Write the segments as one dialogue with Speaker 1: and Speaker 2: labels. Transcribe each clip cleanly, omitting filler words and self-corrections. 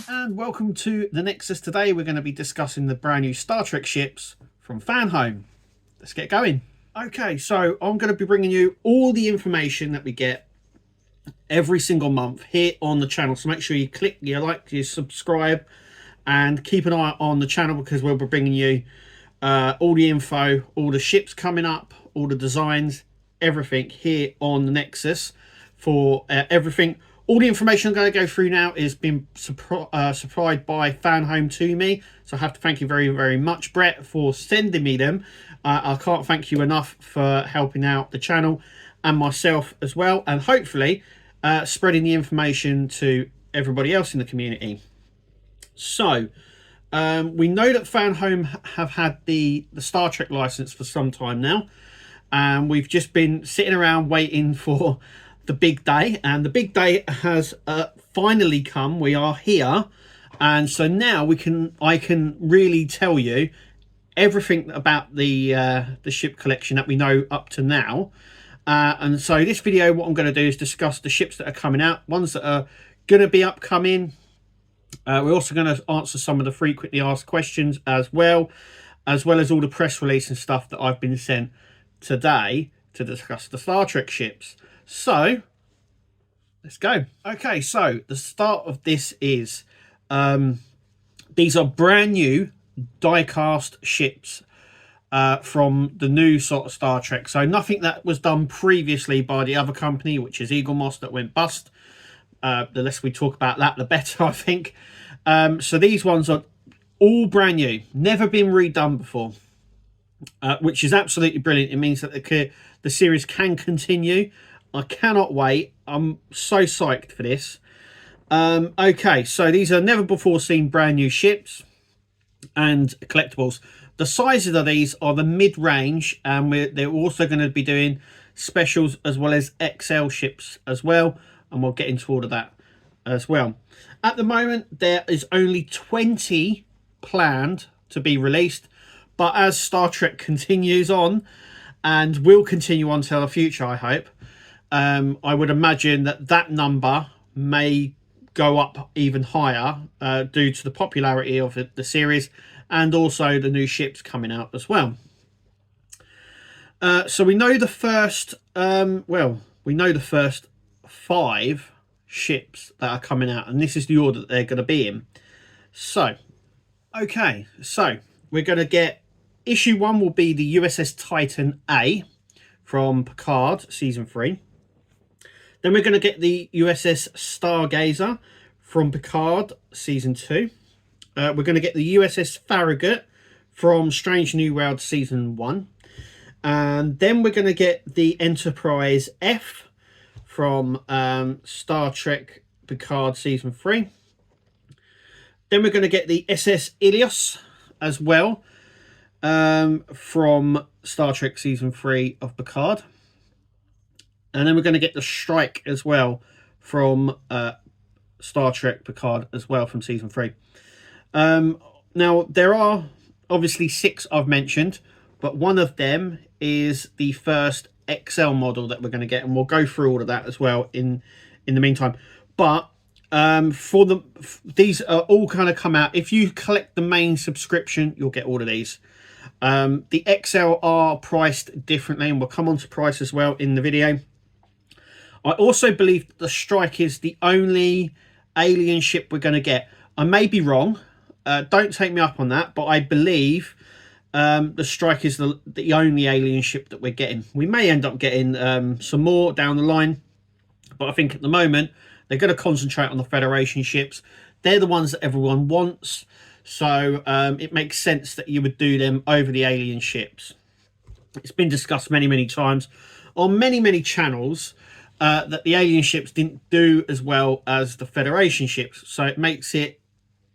Speaker 1: And welcome to the Nexus. Today we're going to be discussing the brand new Star Trek ships from Fanhome. Let's get going. Okay, so I'm going to be bringing you all the information that we get every single month here on the channel. So make sure you click, you like, you subscribe, and keep an eye on the channel because we'll be bringing you all the info, all the ships coming up, all the designs, everything here on the Nexus for everything. All the information I'm going to go through now is being supplied by Fanhome to me. So I have to thank you very, very much, Brett, for sending me them. I can't thank you enough for helping out the channel and myself as well. And hopefully spreading the information to everybody else in the community. So we know that Fanhome have had the Star Trek license for some time now. And we've just been sitting around waiting for the big day, and the big day has finally come. We are here, and so now I can really tell you everything about the ship collection that we know up to now. And so this video, what I'm going to do is discuss the ships that are coming out, ones that are going to be upcoming. We're also going to answer some of the frequently asked questions as well as all the press release and stuff that I've been sent today to discuss the Star Trek ships. So let's go. Okay, so the start of this is these are brand new die-cast ships from the new sort of Star Trek. So nothing that was done previously by the other company, which is Eagle Moss, that went bust. The less we talk about that, the better, I think. So these ones are all brand new, never been redone before, which is absolutely brilliant. It means that the series can continue. I cannot wait. I'm so psyched for this. Okay, so these are never before seen brand new ships and collectibles. The sizes of these are the mid-range, and they're also going to be doing specials as well as XL ships as well, and we'll get into all of that as well. At the moment, there is only 20 planned to be released, but as Star Trek continues on, and will continue on till the future, I hope, I would imagine that number may go up even higher due to the popularity of the series and also the new ships coming out as well. So we know the first, we know the first 5 ships that are coming out, and this is the order that they're going to be in. So, okay, so we're going to get issue 1 will be the USS Titan A from Picard season 3. Then we're going to get the USS Stargazer from Picard season 2. We're going to get the USS Farragut from Strange New World season 1. And then we're going to get the Enterprise F from Star Trek Picard season 3. Then we're going to get the SS Ilios as well from Star Trek season 3 of Picard. And then we're going to get the Strike as well from Star Trek Picard as well from season 3. Now, there are obviously 6 I've mentioned, but one of them is the first XL model that we're going to get, and we'll go through all of that as well in the meantime. But these are all kind of come out. If you collect the main subscription, you'll get all of these. The XL are priced differently, and we'll come on to price as well in the video. I also believe that the Strike is the only alien ship we're going to get. I may be wrong. Don't take me up on that, but I believe the Strike is the only alien ship that we're getting. We may end up getting some more down the line, but I think at the moment they're going to concentrate on the Federation ships. They're the ones that everyone wants, so it makes sense that you would do them over the alien ships. It's been discussed many, many times on many channels that the alien ships didn't do as well as the Federation ships, so it makes it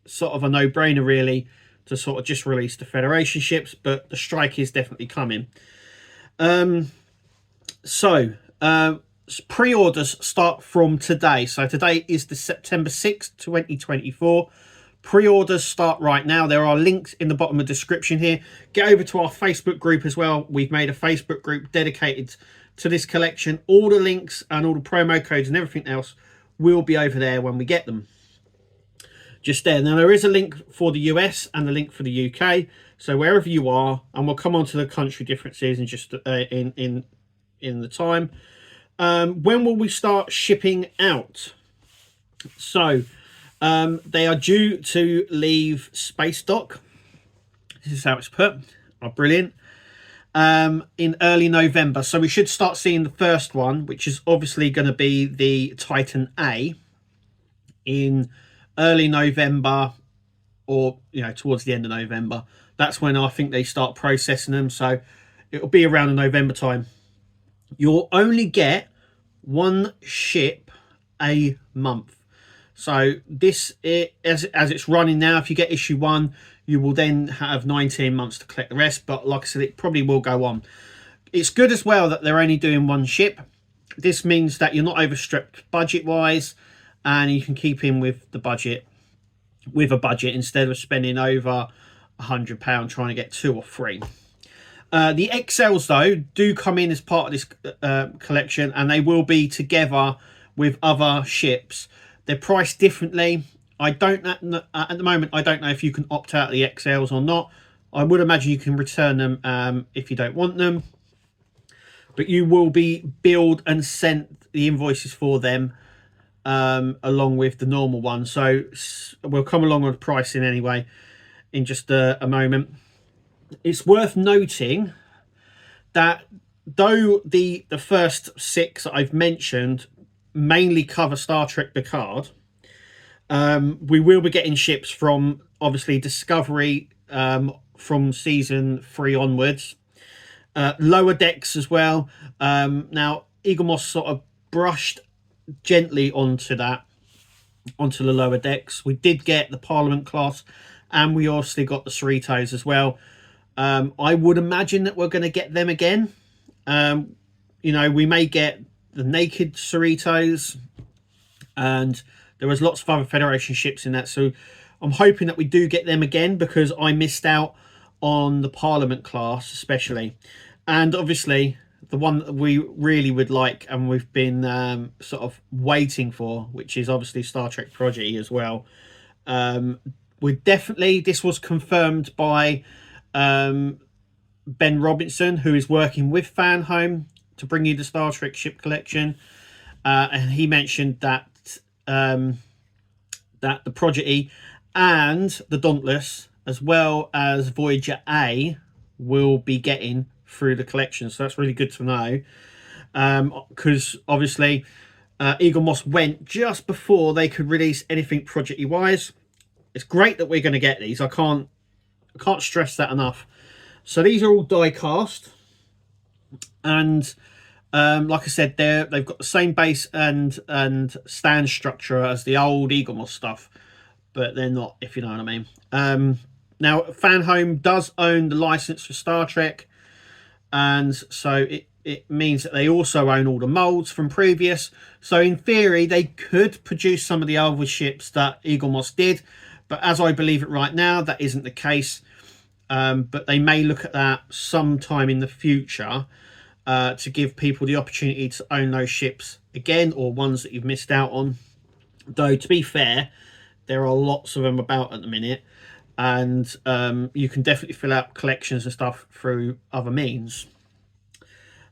Speaker 1: sort of a no-brainer really to sort of just release the Federation ships, but the Strike is definitely coming. Pre-orders start from today. So today is the September 6th, 2024. Pre-orders start right now. There are links in the bottom of the description here. Get over to our Facebook group as well. We've made a Facebook group dedicated to this collection. All the links and all the promo codes and everything else will be over there when we get them. just there. Now there is a link for the US and the link for the UK, so wherever you are, and we'll come on to the country differences in just in the time. When will we start shipping out? So they are due to leave space dock. This is how it's put. Oh, brilliant. In early November, so we should start seeing the first one, which is obviously going to be the Titan A, in early November, or towards the end of November. That's when I think they start processing them, so it'll be around the November time. You'll only get one ship a month. So this, as it's running now, if you get issue 1, you will then have 19 months to collect the rest. But like I said, it probably will go on. It's good as well that they're only doing one ship. This means that you're not overstripped budget-wise, and you can keep in with the budget, with a budget, instead of spending over £100 trying to get 2 or 3. The XLs, though, do come in as part of this collection, and they will be together with other ships. They're priced differently. At the moment, I don't know if you can opt out of the XLs or not. I would imagine you can return them if you don't want them. But you will be billed and sent the invoices for them along with the normal one. So we'll come along with the pricing anyway in just a moment. It's worth noting that though the first 6 that I've mentioned mainly cover Star Trek Picard, we will be getting ships from obviously Discovery from season 3 onwards, lower decks as well. Now Eaglemoss sort of brushed gently onto the lower decks. We did get the Parliament class, and we also got the Cerritos as well. I would imagine that we're going to get them again. We may get the naked Cerritos, and there was lots of other Federation ships in that, so I'm hoping that we do get them again, because I missed out on the Parliament class especially. And obviously the one that we really would like, and we've been sort of waiting for, which is obviously Star Trek Prodigy as well. This was confirmed by Ben Robinson, who is working with Fanhome to bring you the Star Trek ship collection, and he mentioned that that the Prodigy and the Dauntless, as well as Voyager A, will be getting through the collection. So that's really good to know, because obviously Eaglemoss went just before they could release anything Prodigy wise. It's great that we're going to get these. I can't stress that enough. So these are all die cast, and like I said, they've got the same base and stand structure as the old Eaglemoss stuff, but they're not, if you know what I mean. Now Fanhome does own the license for Star Trek, and so it means that they also own all the molds from previous. So in theory, they could produce some of the other ships that Eaglemoss did, but as I believe it right now, that isn't the case. But they may look at that sometime in the future to give people the opportunity to own those ships again, or ones that you've missed out on. Though, to be fair, there are lots of them about at the minute, and you can definitely fill out collections and stuff through other means.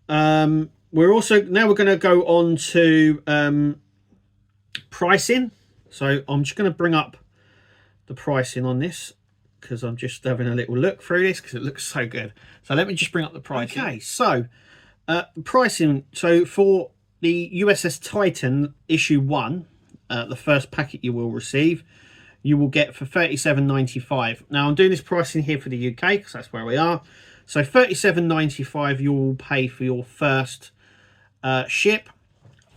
Speaker 1: We're going to go on to pricing. So I'm just going to bring up the pricing on this, because I'm just having a little look through this because it looks so good. So let me just bring up the pricing. Okay, so pricing. So for the USS Titan issue 1, the first packet you will receive, you will get for $37.95. Now I'm doing this pricing here for the UK because that's where we are. So $37.95 you will pay for your first ship,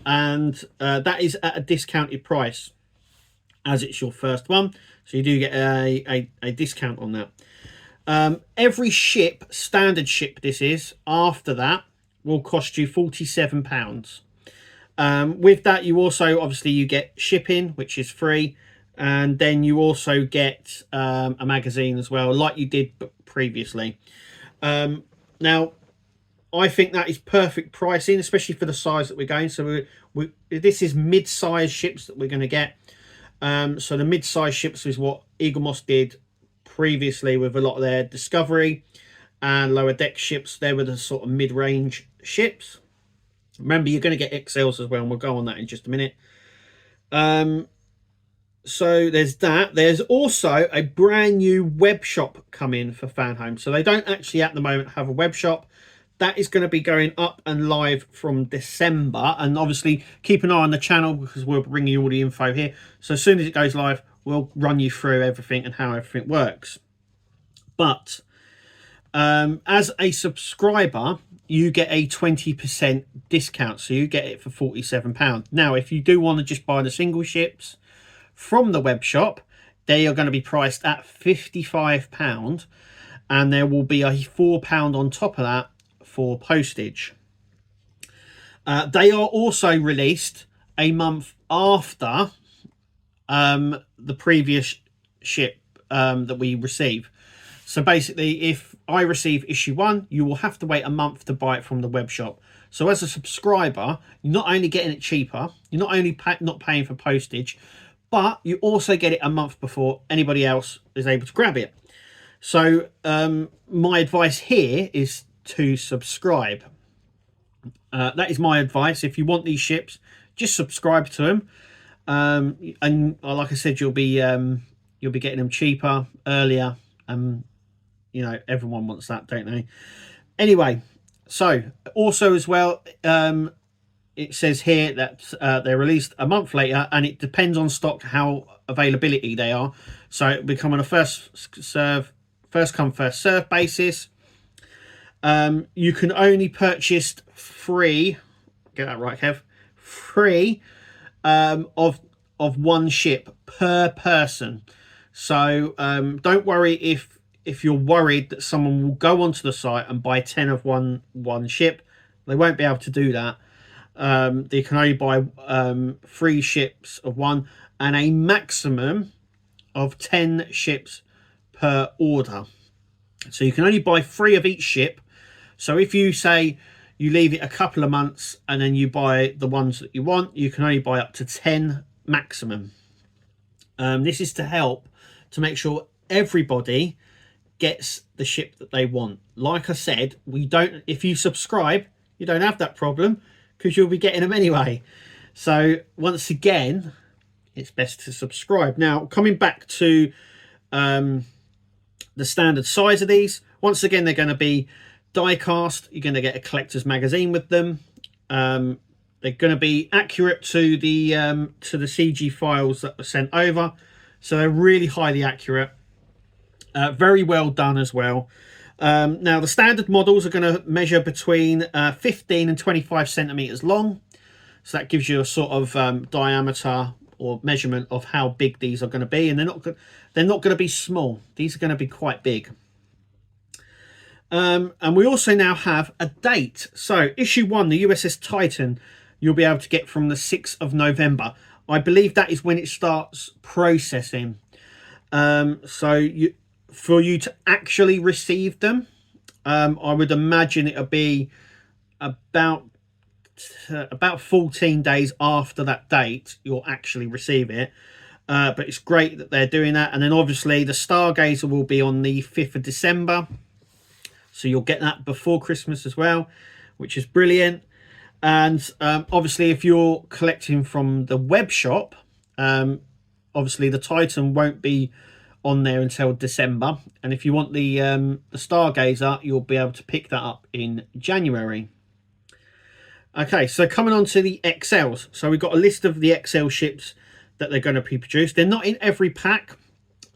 Speaker 1: and that is at a discounted price, as it's your first one. So you do get a discount on that. Every ship, standard ship this is, after that will cost you £47. With that, you also, obviously, you get shipping, which is free. And then you also get a magazine as well, like you did previously. Now, I think that is perfect pricing, especially for the size that we're going. So this is mid-size ships that we're going to get. So the mid-size ships is what Eaglemoss did previously with a lot of their Discovery and lower deck ships. They were the sort of mid-range ships. Remember, you're going to get XLs as well, and we'll go on that in just a minute. So there's that. There's also a brand new web shop coming for Fanhome. So they don't actually at the moment have a web shop. That is going to be going up and live from December. And obviously keep an eye on the channel because we'll bring you all the info here. So as soon as it goes live, we'll run you through everything and how everything works. But as a subscriber, you get a 20% discount. So you get it for £47. Now, if you do want to just buy the single ships from the web shop, they are going to be priced at £55. And there will be a £4 on top of that for postage. They are also released a month after the previous ship that we receive. So basically, if I receive issue 1, you will have to wait a month to buy it from the web shop. So as a subscriber, you're not only getting it cheaper, you're not only not paying for postage, but you also get it a month before anybody else is able to grab it. So my advice here is to subscribe. That is my advice. If you want these ships, just subscribe to them. And like I said, you'll be getting them cheaper, earlier. You know, everyone wants that, don't they? Anyway, so also as well, it says here that they're released a month later, and it depends on stock how availability they are. So it'll become on a first come first serve basis. You can only purchase free, get that right, Kev, free of one ship per person. So don't worry if you're worried that someone will go onto the site and buy 10 of one ship. They won't be able to do that. They can only buy 3 ships of one and a maximum of 10 ships per order. So you can only buy 3 of each ship. So if you say you leave it a couple of months and then you buy the ones that you want, you can only buy up to 10 maximum. This is to help to make sure everybody gets the ship that they want. Like I said, if you subscribe, you don't have that problem because you'll be getting them anyway. So once again, it's best to subscribe. Now, coming back to the standard size of these, once again, they're going to be die cast. You're going to get a collector's magazine with them. They're going to be accurate to the CG files that were sent over. So they're really highly accurate. Very well done as well. Now, the standard models are going to measure between 15 and 25 centimeters long. So that gives you a sort of diameter or measurement of how big these are going to be. And they're not going to be small. These are going to be quite big. And we also now have a date. So issue 1, the USS Titan, you'll be able to get from the 6th of November. I believe that is when it starts processing. So for you to actually receive them, I would imagine it'll be about 14 days after that date you'll actually receive it. But it's great that they're doing that. And then obviously the Stargazer will be on the 5th of December. So you'll get that before Christmas as well, which is brilliant. And obviously if you're collecting from the web shop, obviously the Titan won't be on there until December. And if you want the Stargazer, you'll be able to pick that up in January. Okay, so coming on to the XLs. So we've got a list of the XL ships that they're going to be produced. They're not in every pack,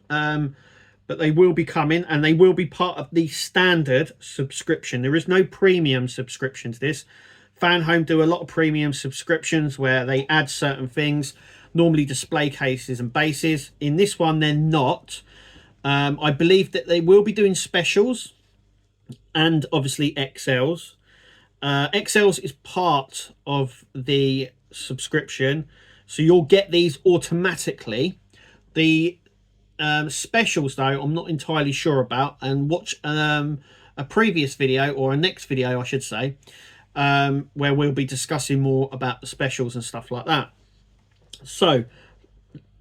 Speaker 1: but they will be coming, and they will be part of the standard subscription. There is no premium subscription to this. Fanhome do a lot of premium subscriptions where they add certain things, normally display cases and bases. In this one, they're not. I believe that they will be doing specials and obviously XLs. XLs is part of the subscription, so you'll get these automatically. The specials, though, I'm not entirely sure about, and watch a previous video, or a next video I should say, where we'll be discussing more about the specials and stuff like that. So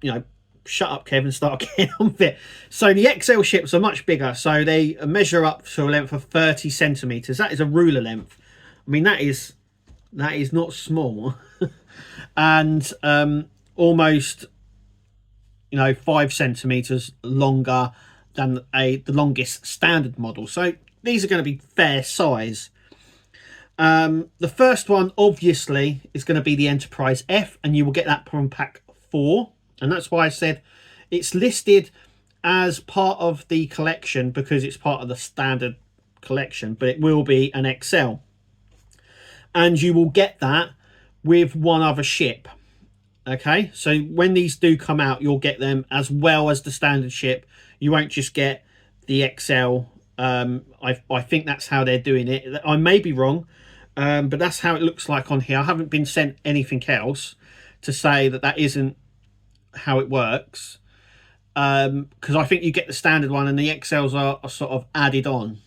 Speaker 1: you know, shut up, Kevin, start getting on with it. So the XL ships are much bigger. So they measure up to a length of 30 centimeters. That is a ruler length. I mean, that is not small. And almost, you know, 5 centimeters longer than the longest standard model. So these are going to be fair size. The first one obviously is going to be the Enterprise F, and you will get that from pack 4, and that's why I said it's listed as part of the collection because it's part of the standard collection, but it will be an XL, and you will get that with one other ship. Okay, so when these do come out, you'll get them as well as the standard ship. You won't just get the XL. I think that's how they're doing it. I may be wrong, but that's how it looks like on here. I haven't been sent anything else to say that that isn't how it works, because I think you get the standard one and the XLs are sort of added on,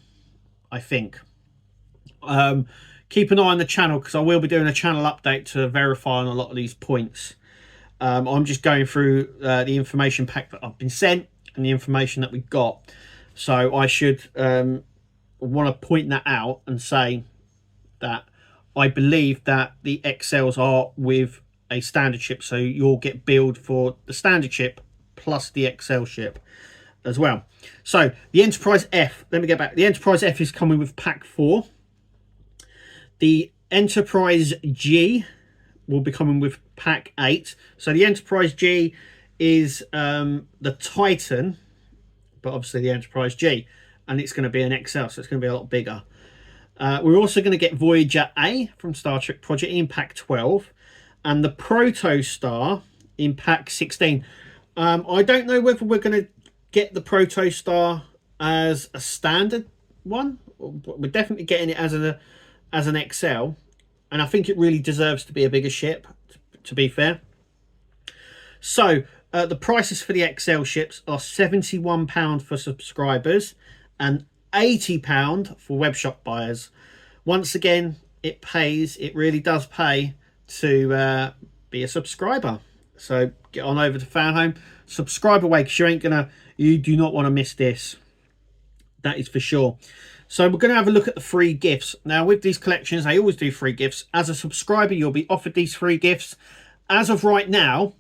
Speaker 1: I think. Keep an eye on the channel because I will be doing a channel update to verify on a lot of these points. I'm just going through the information pack that I've been sent and the information that we got. So I should want to point that out and say that I believe that the XLs are with a standard ship. So you'll get billed for the standard ship plus the XL ship as well. So the Enterprise F, let me get back. The Enterprise F is coming with pack 4. The Enterprise G will be coming with pack 8. So the Enterprise G is the Titan, but obviously the Enterprise G, and it's going to be an XL, so it's going to be a lot bigger. We're also going to get Voyager A from Star Trek Project in pack 12, and the Protostar in pack 16. I don't know whether we're going to get the Protostar as a standard one. We're definitely getting it as an XL, and I think it really deserves to be a bigger ship, to be fair. So the prices for the XL ships are £71 for subscribers and £80 for web shop buyers. Once again, it pays, it really does pay to be a subscriber. So get on over to Fanhome, subscribe away, because you do not want to miss this. That is for sure. So we're going to have a look at the free gifts. Now with these collections, they always do free gifts. As a subscriber, you'll be offered these free gifts. As of right now,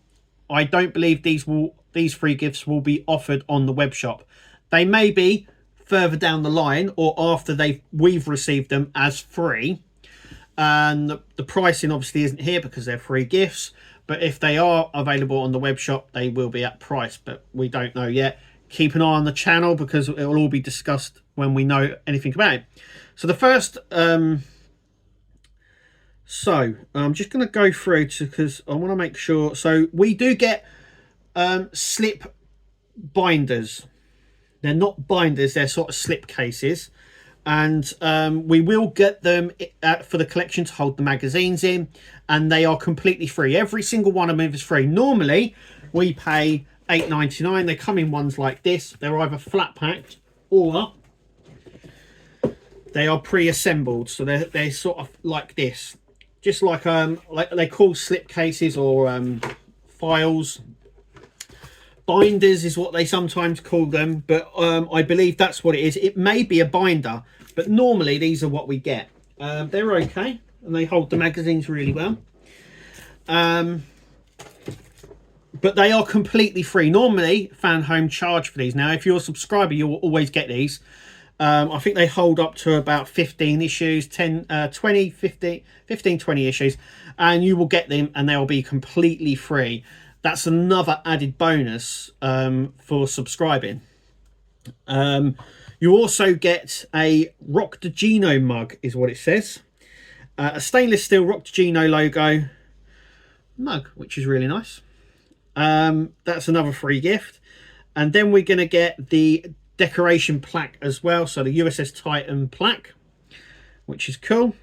Speaker 1: I don't believe these free gifts will be offered on the web shop. They may be further down the line or after we've received them as free. And the pricing obviously isn't here because they're free gifts. But if they are available on the web shop, they will be at price. But we don't know yet. Keep an eye on the channel because it will all be discussed when we know anything about it. So the first, so I'm just going to go through because I want to make sure. So we do get slip binders. They're not binders, they're sort of slip cases. And we will get them for the collection to hold the magazines in, and they are completely free. Every single one of them is free. Normally we pay £8.99. They come in ones like this. They're either flat packed or they are pre-assembled, so they're sort of like this, just like they call slip cases or files. Binders is what they sometimes call them, but I believe that's what it is. It may be a binder, but normally these are what we get. They're okay, and they hold the magazines really well. But they are completely free. Normally, Fanhome charge for these. Now, if you're a subscriber, you will always get these. I think they hold up to about 15 issues, 10, 20, 15, 20 issues, and you will get them, and they'll be completely free. That's another added bonus for subscribing. You also get a Rock de Gino mug, is what it says. A stainless steel Rock de Gino logo mug, which is really nice. That's another free gift. And then we're going to get the decoration plaque as well. So the USS Titan plaque, which is cool.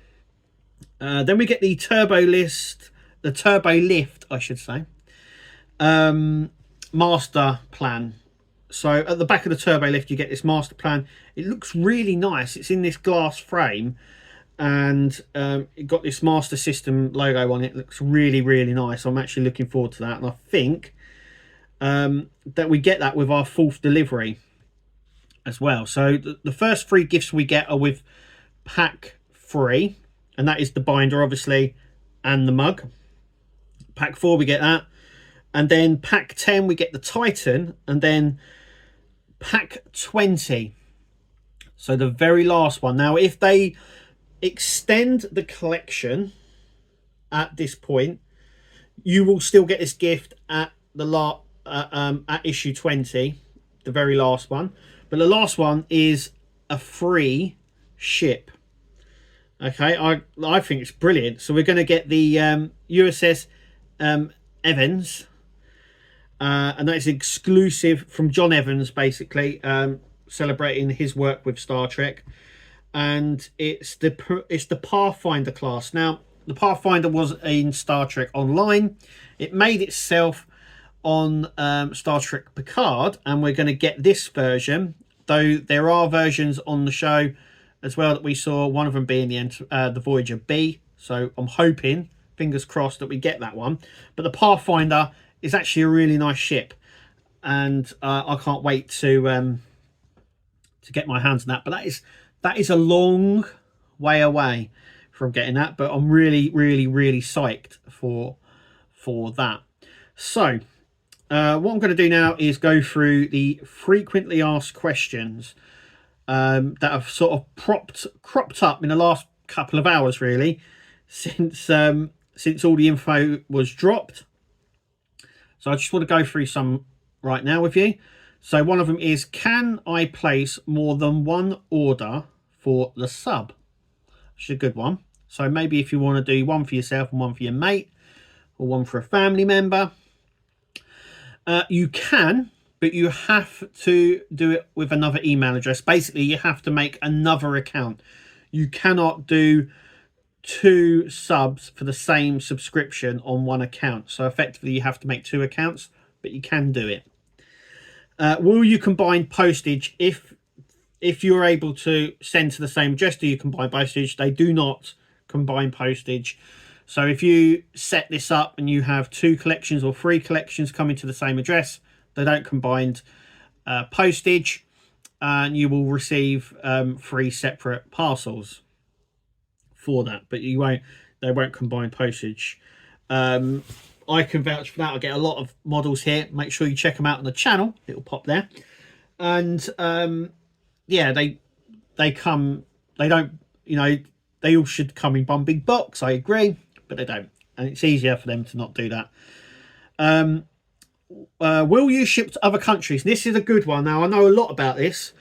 Speaker 1: Then we get the turbo lift, I should say. Master plan. So at the back of the turbo lift you get this master plan. It looks really nice. It's in this glass frame, and it got this master system logo on it. It looks really nice. I'm actually looking forward to that, and I think that we get that with our 4th delivery as well. So the first 3 gifts we get are with pack 3, and that is the binder, obviously, and the mug. Pack 4, we get that. And then pack 10, we get the Titan. And then pack 20, so the very last one. Now, if they extend the collection at this point, you will still get this gift at the at issue 20, the very last one. But the last one is a free ship. Okay, I think it's brilliant. So we're going to get the USS Evans, and that is exclusive from John Evans, basically, celebrating his work with Star Trek. And it's the Pathfinder class. Now, the Pathfinder was in Star Trek Online. It made itself on Star Trek Picard, and we're going to get this version, though there are versions on the show as well that we saw, one of them being the Voyager B. So I'm hoping, fingers crossed, that we get that one. But the Pathfinder is actually a really nice ship, and I can't wait to get my hands on that. But that is a long way away from getting that, but I'm really psyched for that. So what I'm going to do now is go through the frequently asked questions that have sort of cropped up in the last couple of hours, really, since all the info was dropped. So I just want to go through some right now with you. So one of them is, can I place more than one order for the sub? Which is a good one. So maybe if you want to do one for yourself and one for your mate, or one for a family member, you can, but you have to do it with another email address. Basically, you have to make another account. You cannot do 2 subs for the same subscription on one account. So effectively, you have to make 2 accounts, but you can do it. Will you combine postage? If you're able to send to the same address, do you combine postage? They do not combine postage. So if you set this up and you have 2 collections or 3 collections coming to the same address, they don't combine postage, and you will receive 3 separate parcels for that, but they won't combine postage. I can vouch for that. I get a lot of models here. Make sure you check them out on the channel. It'll pop there. And yeah, they come, they don't, they all should come in one big box. I agree, but they don't, and it's easier for them to not do that. Will you ship to other countries? This is a good one. Now, I know a lot about this.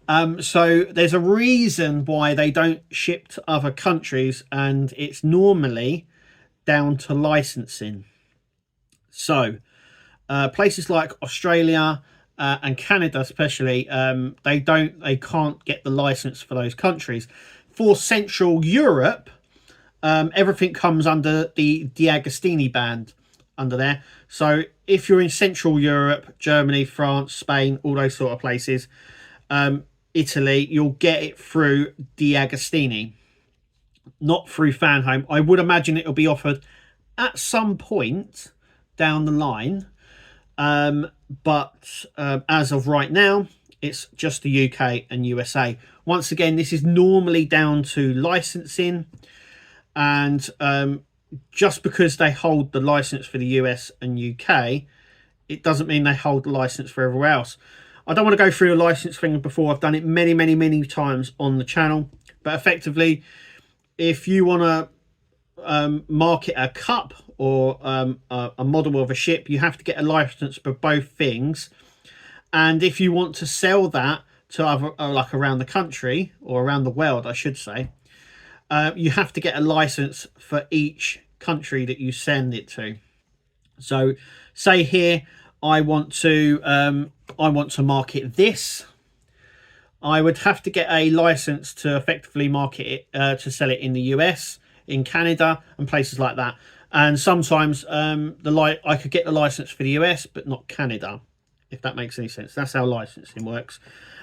Speaker 1: So there's a reason why they don't ship to other countries, and it's normally down to licensing. So places like Australia and Canada especially, they can't get the license for those countries. For Central Europe, everything comes under the D'Agostini band under there. So if you're in Central Europe, Germany, France, Spain, all those sort of places, Italy, you'll get it through D'Agostini, not through Fanhome. I would imagine it'll be offered at some point down the line, but as of right now, it's just the UK and USA. Once again, this is normally down to licensing, and just because they hold the license for the US and UK, it doesn't mean they hold the license for everywhere else. I don't want to go through a license thing before. I've done it many times on the channel, but effectively, if you want to market a cup or a model of a ship, you have to get a license for both things. And if you want to sell that to other, like around the country or around the world, I should say, you have to get a license for each country that you send it to. So say here, I want to market this. I would have to get a license to effectively market it, to sell it in the US, in Canada, and places like that. And sometimes I could get the license for the US, but not Canada, if that makes any sense. That's how licensing works.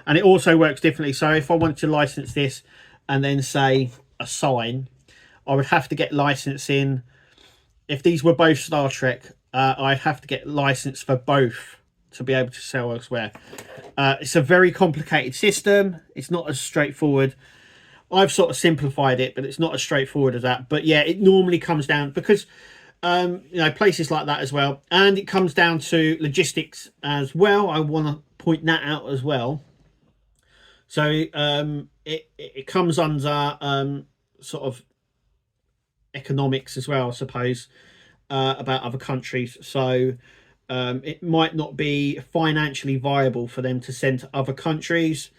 Speaker 1: And it also works differently. So if I wanted to license this and then say a sign, I would have to get licensing. If these were both Star Trek, I'd have to get license for both to be able to sell elsewhere. It's a very complicated system. It's not as straightforward. I've sort of simplified it, but it's not as straightforward as that. But yeah, it normally comes down because you know, places like that as well, and it comes down to logistics as well. I want to point that out as well. So it comes under sort of economics as well, I suppose, about other countries. So it might not be financially viable for them to send to other countries.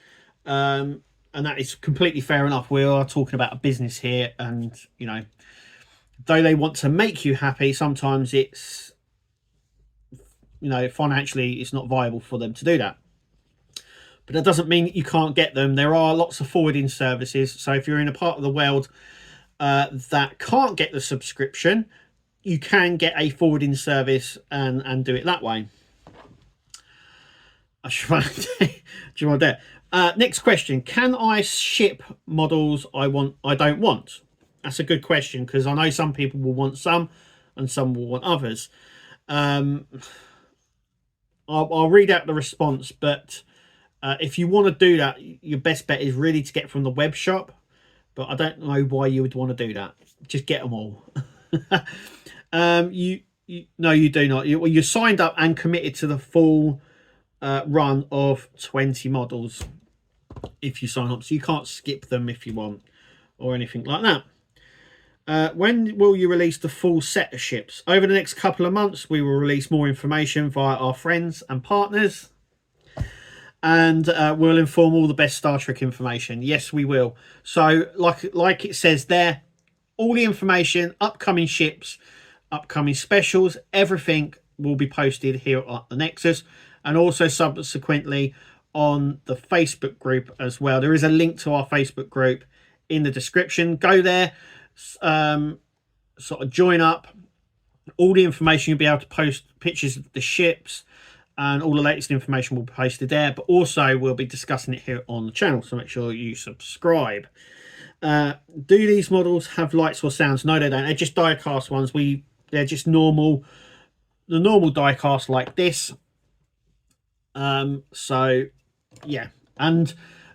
Speaker 1: And that is completely fair enough. We are talking about a business here, and you know, though they want to make you happy, sometimes it's, you know, financially it's not viable for them to do that. But that doesn't mean you can't get them. There are lots of forwarding services. So if you're in a part of the world that can't get the subscription, you can get a forwarding service and do it that way. I should want to do it. Next question: can I ship models I don't want? That's a good question, because I know some people will want some and some will want others. I'll read out the response, but if you want to do that, your best bet is really to get from the web shop. But I don't know why you would want to do that. Just get them all. No, you do not. You're signed up and committed to the full run of 20 models if you sign up, so you can't skip them if you want or anything like that. When will you release the full set of ships? Over the next couple of months, we will release more information via our friends and partners, and we'll inform all the best Star Trek information. Yes, we will. So like it says there, all the information, upcoming ships, upcoming specials, everything will be posted here at the Nexus, and also subsequently on the Facebook group as well. There is a link to our Facebook group in the description. Go there, sort of join up. All the information, you'll be able to post pictures of the ships, and all the latest information will be posted there. But also we'll be discussing it here on the channel, so make sure you subscribe. Do these models have lights or sounds? No, they don't. They're just die-cast ones. They're just normal, the normal die-cast like this. So yeah, and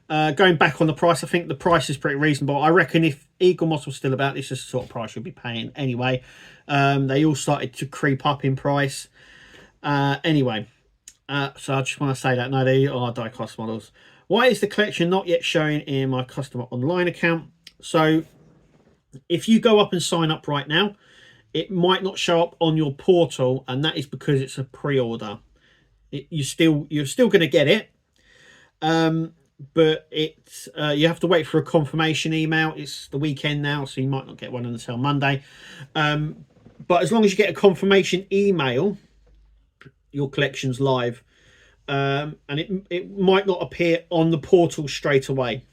Speaker 1: going back on the price, I think the price is pretty reasonable. I reckon if Eagle Moss was still about, this is the sort of price you'll be paying anyway. They all started to creep up in price anyway. So I just want to say that no, they are die-cast models. Why is the collection not yet showing in my customer online account? So if you go up and sign up right now, it might not show up on your portal, and that is because it's a pre-order. You're still going to get it, but it's you have to wait for a confirmation email. It's the weekend now, so you might not get one until Monday. But as long as you get a confirmation email, your collection's live, and it might not appear on the portal straight away.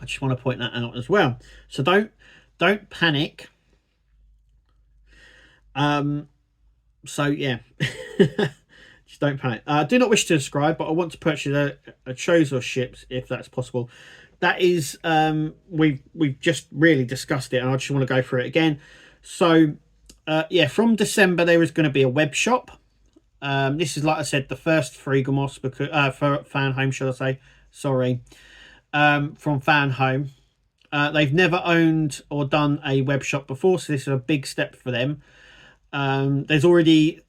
Speaker 1: I just want to point that out as well. So don't panic. So yeah. Just don't panic. I do not wish to subscribe, but I want to purchase a Chozo ships if that's possible. That is, we've just really discussed it, and I just want to go through it again. So, yeah, from December there is going to be a web shop. This is, like I said, the first for Eagle Moss, because for Fanhome, should I say? Sorry, from Fanhome. They've never owned or done a web shop before, so this is a big step for them. There's already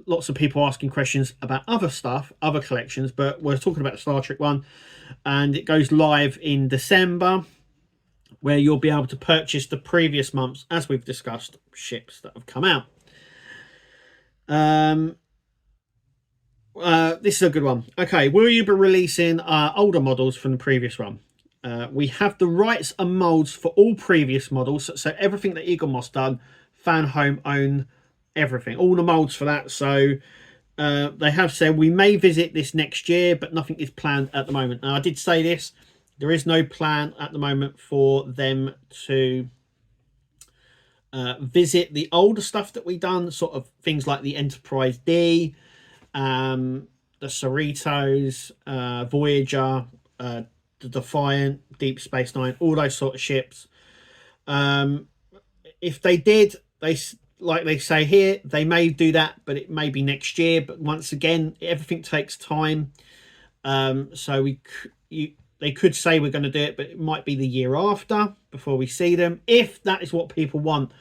Speaker 1: lots of people asking questions about other stuff, other collections, but we're talking about the Star Trek one, and it goes live in December, where you'll be able to purchase the previous months, as we've discussed, ships that have come out. This is a good one. Okay, will you be releasing older models from the previous one? We have the rights and molds for all previous models, so everything that Eagle Moss done, Fanhome own everything, all the molds for that. So they have said we may visit this next year, but nothing is planned at the moment. Now, I did say this, there is no plan at the moment for them to visit the older stuff that we've done, sort of things like the Enterprise D, the Cerritos, Voyager, the Defiant, Deep Space Nine, all those sort of ships. If they did, like they say here, they may do that, but it may be next year. But once again, everything takes time. So they could say we're going to do it, but it might be the year after before we see them, if that is what people want.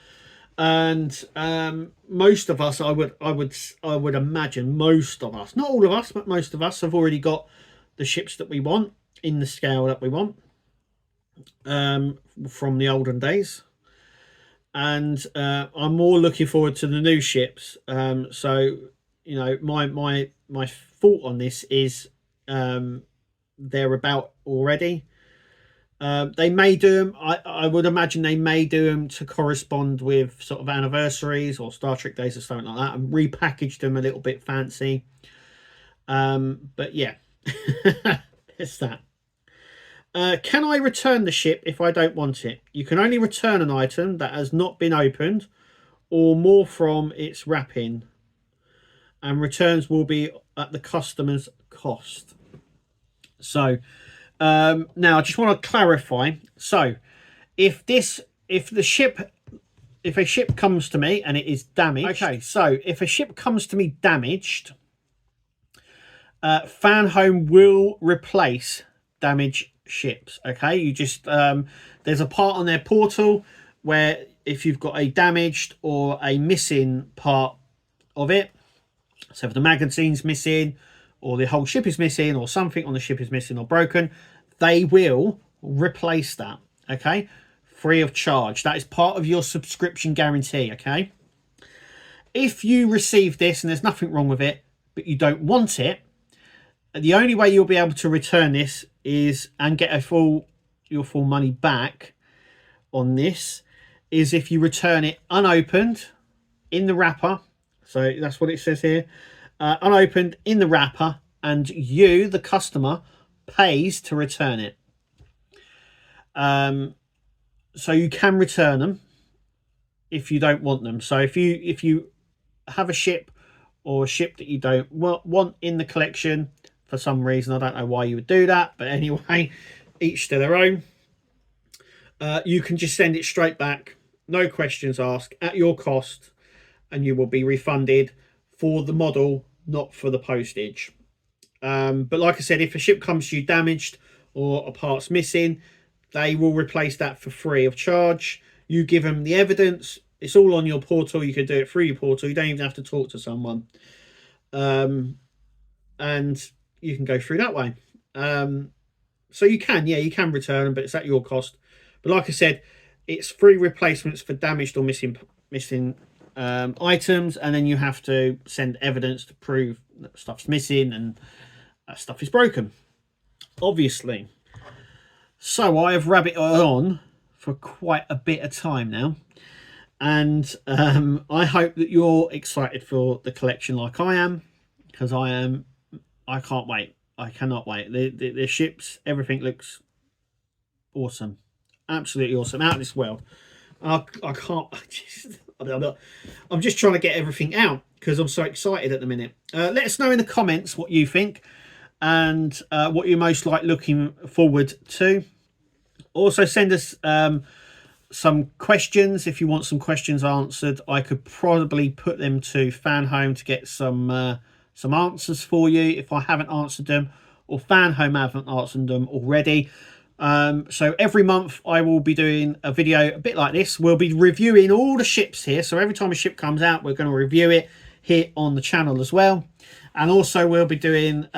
Speaker 1: And most of us, I would imagine, most of us, not all of us, but most of us have already got the ships that we want in the scale that we want, from the olden days. And I'm more looking forward to the new ships. So you know, my thought on this is they're about already. They may do them. I would imagine they may do them to correspond with sort of anniversaries or Star Trek days or something like that, and repackage them a little bit fancy. But yeah, it's that. Can I return the ship if I don't want it? You can only return an item that has not been opened or more from its wrapping, and returns will be at the customer's cost. So now I just want to clarify. So if a ship comes to me and it is damaged, okay, so if a ship comes to me damaged, Fanhome will replace damaged ships. Okay, you just there's a part on their portal where if you've got a damaged or a missing part of it, so if the magazine's missing or the whole ship is missing or something on the ship is missing or broken, they will replace that, okay, free of charge. That is part of your subscription guarantee. Okay, if you receive this and there's nothing wrong with it but you don't want it, the only way you'll be able to return this is and get your full money back on this is if you return it unopened in the wrapper. So that's what it says here, unopened in the wrapper, and you, the customer, pays to return it. So you can return them if you don't want them. So if you have a ship or a ship that you don't want in the collection for some reason, I don't know why you would do that, but anyway, each to their own, you can just send it straight back, no questions asked, at your cost, and you will be refunded for the model, not for the postage. But like I said, if a ship comes to you damaged or a part's missing, they will replace that for free of charge. You give them the evidence. It's all on your portal. You can do it through your portal. You don't even have to talk to someone. And you can go through that way. So you can return them, but it's at your cost. But like I said, it's free replacements for damaged or missing items, and then you have to send evidence to prove that stuff's missing and that stuff is broken, obviously. So I have rabbited on for quite a bit of time now, and I hope that you're excited for the collection like I am, because I am. I can't wait. I cannot wait. The ships, everything looks awesome, absolutely awesome, out of this world. I can't. I'm just trying to get everything out because I'm so excited at the minute. Let us know in the comments what you think and what you're most looking forward to. Also send us some questions if you want some questions answered. I could probably put them to Fanhome to get some answers for you if I haven't answered them, or Fanhome haven't answered them already. So every month I will be doing a video a bit like this. We'll be reviewing all the ships here, so every time a ship comes out we're going to review it here on the channel as well. And also we'll be doing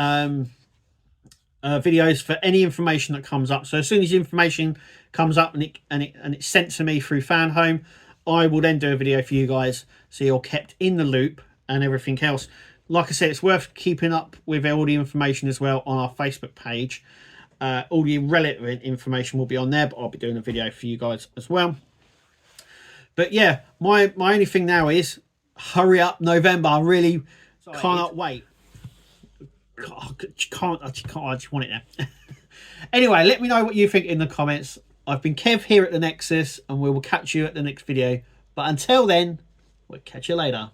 Speaker 1: videos for any information that comes up. So as soon as information comes up and it's sent to me through Fanhome, I will then do a video for you guys so you're kept in the loop and everything else. Like I said, it's worth keeping up with all the information as well on our Facebook page. All the relevant information will be on there, but I'll be doing a video for you guys as well. But yeah, my only thing now is hurry up November. I really cannot wait. I just want it now. Anyway, let me know what you think in the comments. I've been Kev here at the Nexus, and we will catch you at the next video. But until then, we'll catch you later.